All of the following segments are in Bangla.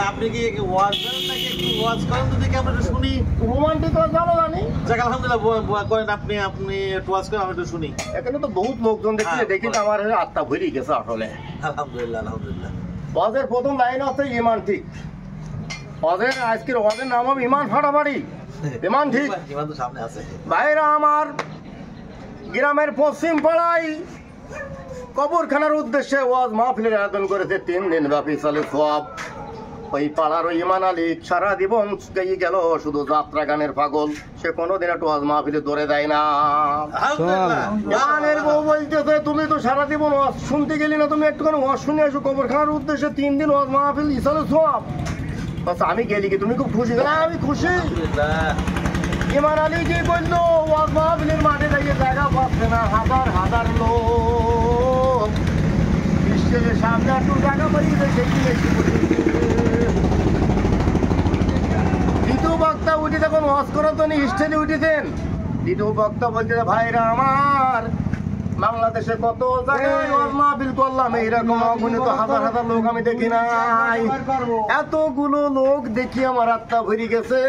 আপনি কি ওয়াজ করেন নাকি একটু ওয়াজ করেন তো দেখি আমরা একটু শুনি। রোমান্টিক ওয়াজ জানো জানি। যাক আলহামদুলিল্লাহ করেন আপনি একটু ওয়াজ করেন আমি একটু শুনি। এখানে তো বহুত লোকজন দেখছি দেখি তো আমার আত্মা ভরে গেছে আসলে। আলহামদুলিল্লাহ আলহামদুলিল্লাহ। ওয়াজের প্রথম লাইন আছে ইমান ঠিক। ওয়াজের আজকের ওয়াজের নাম হবে ইমান ফাটাফাটি। ইমান ঠিক। ইমান তো সামনে আছে। ভাইরা আমার গ্রামের পশ্চিম পাড়ায় কবরখানার উদ্দেশ্যে ওয়াজ মাহফিলের আয়োজন করেছে 3 দিন ব্যাপী চলে সব। ওই পাড়ার ওই ইমান আলী সারা জীবন গেল শুধু যাত্রা গানের পাগল, সে কোনোদিন একটু ওয়াজ মাহফিলে দৌড়ে দেয় না। গানের বউ বলতেছে তুমি তো সারা জীবন ওয়াজ শুনতে গেলি না, তুমি একটুখানি ওয়াজ শুনে আসো কবরখানার উদ্দেশ্যে 3 দিন ওয়াজ মাহফিল ইসালে সব। আচ্ছা আমি গেলি কি তুমি খুব খুশি? আমি খুশি। ইমান আলী কি বললো ওয়াজ মাহফিলের মাঠে দাঁড়িয়ে জায়গা পাচ্ছে না, হাজার হাজার লোক স্টেজের সামনে একটু জায়গা পাইছে সেই দ্বিতীয় বক্তা উঠে যখন ওয়াজ করার জন্য স্টেজে উঠেছেন, দ্বিতীয় বক্তা বলছে ভাইরা আমার বাংলাদেশে কত জায়গায় ওয়াজ মাহফিল করলাম, এইরকম অগণিত হাজার হাজার লোক আমি দেখি নাই। এতগুলো লোক দেখি আমার আত্মা ভরে গেছে,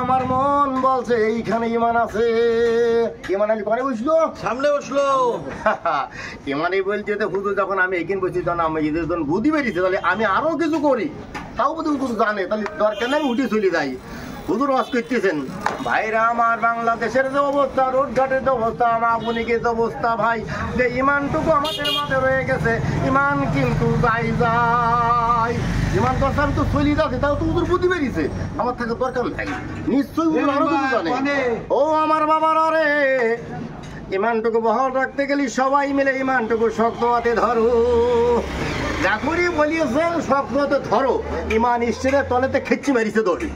আমার মন বলছে এইখানে ইমান আছে। ইমান আলী পরে বসলো, সামনে বসলো। ইমানই বলছে হুজুর যখন আমি এখানে বসছি তখন আমি যখন বুদ্ধি বেরিয়েছে তাহলে আমি আরো কিছু করি, তাও বুদ্ধি হুজুর জানে, তাহলে দরকার নেই উঠে চলে যাই। হুজুর ওয়াজ করতেছেন ভাইরা আমার বাংলাদেশের যে অবস্থা, রোডঘাটের যে অবস্থা, মাগুনিকের যে অবস্থা, ভাই যে ইমানটুকু আমাদের মাঝে রয়ে গেছে, ইমান কিন্তু যাই যায়, ইমান কথা তো চলে যাচ্ছে, তাও তো হুজুর বুদ্ধি বেরিয়েছে, আমার থাকে দরকার নাই, নিশ্চয়ই হুজুর আরো কিছু জানে। ও আমার বাবার রে, ইমানটুকু বহাল রাখতে গেলে সবাই মিলে ইমানটুকু শক্ত হাতে ধরো। জাফরি বলিয়েছেন শক্ত ধরো, ইমান ঈশ্বরের তলেতে খেচ্ছি মারিছে দড়ি।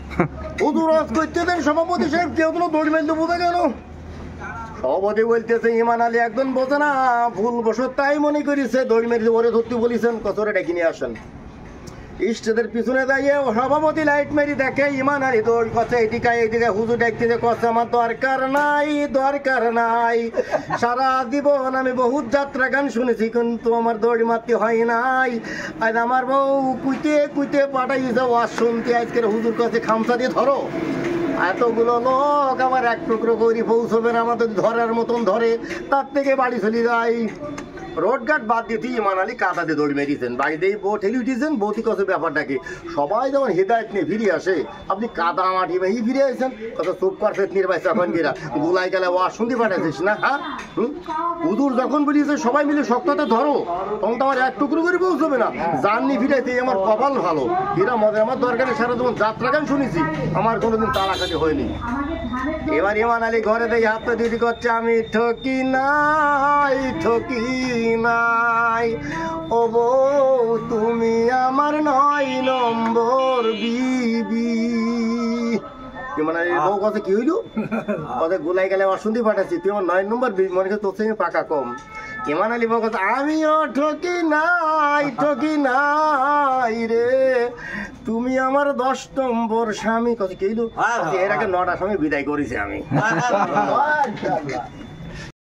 হুজুর ওয়াজ করতে দেন সভাপতি সাহেব কেউ কোনো দড়ি মারতে বোঝা গেল। সভাপতি বলতেছে ইমান আলী একজন বোঝে না, ভুল বসত তাই মনে করেছে দড়ি মেরে ওরে ধরতে বলেছেন, কচরে ডেকে নিয়ে আসেন। স্টেজের পিছনে দাঁড়িয়ে সভাপতি লাইট মেরি দেখে ইমান আলী দৌড় কথা এইদিকে হুজুর ডাকতে কথা আমার দরকার নাই, দরকার নাই, সারা জীবন আমি বহুত যাত্রা গান শুনেছি কিন্তু আমার দৌড়ি মারতে হয় নাই। আজ আমার বউ কুইতে কুইতে পাঠাইছে ওয়াজ শুনতে, আজকের হুজুর কাছে খামসা দিয়ে ধরো। এতগুলো লোক আমার এক টুকরো করে পৌঁছবে না, আমাদের ধরার মতন ধরে, তার থেকে বাড়ি চলে যায়। রোডঘাট বাদ দিতে ইমান আলী কাঁটাতে দৌড় মেরিয়েছেন, বাড়িতেই বউ ঠেলে উঠেছেন, বৌতি কত ব্যাপারটা কি, সবাই যখন হেদায়ত নিয়ে ফিরে আসে আপনি কাদা মাটি বাহি ফিরে আসেন, কত চুপ করছে নির্বাচন এখন গিরা গুলাই গেলে ওয়াজ শুনতে পাঠাইছিস না। হ্যাঁ হুজুর যখন বলিয়েছে সবাই মিলে শক্ততে ধরো, তখন তো আমার এক টুকরো করে পৌঁছবে না, জাননি ফিরাইতে আমার কপাল ভালো, এরা মজা আমার দরকারে সারা জীবন যাত্রা গান শুনেছি, আমার কোনোদিন তাড়াকাটি হয়নি। এবার ইমান আলী ঘরে দিয়ে হাত দিদি করছে আমি ঠকি নাই, ঠকি নাই, ও বউ তুমি আমার 9 নম্বর বিবি। ইমান আলী বউ কথা কি হইল, কথা গুলাই গেলে আমার শুনতে পাঠাচ্ছি, তুই আমার 9 নম্বর বিবি, মনে করছে তোর সঙ্গে পাকা কম। ইমান আলী বউ কথা আমিও ঠকি নাই, ঠকি নাই রে, তুমি আমার 10 নম্বর স্বামী। কথা কি হইল, এর আগে 9টা স্বামী বিদায় করেছি আমি।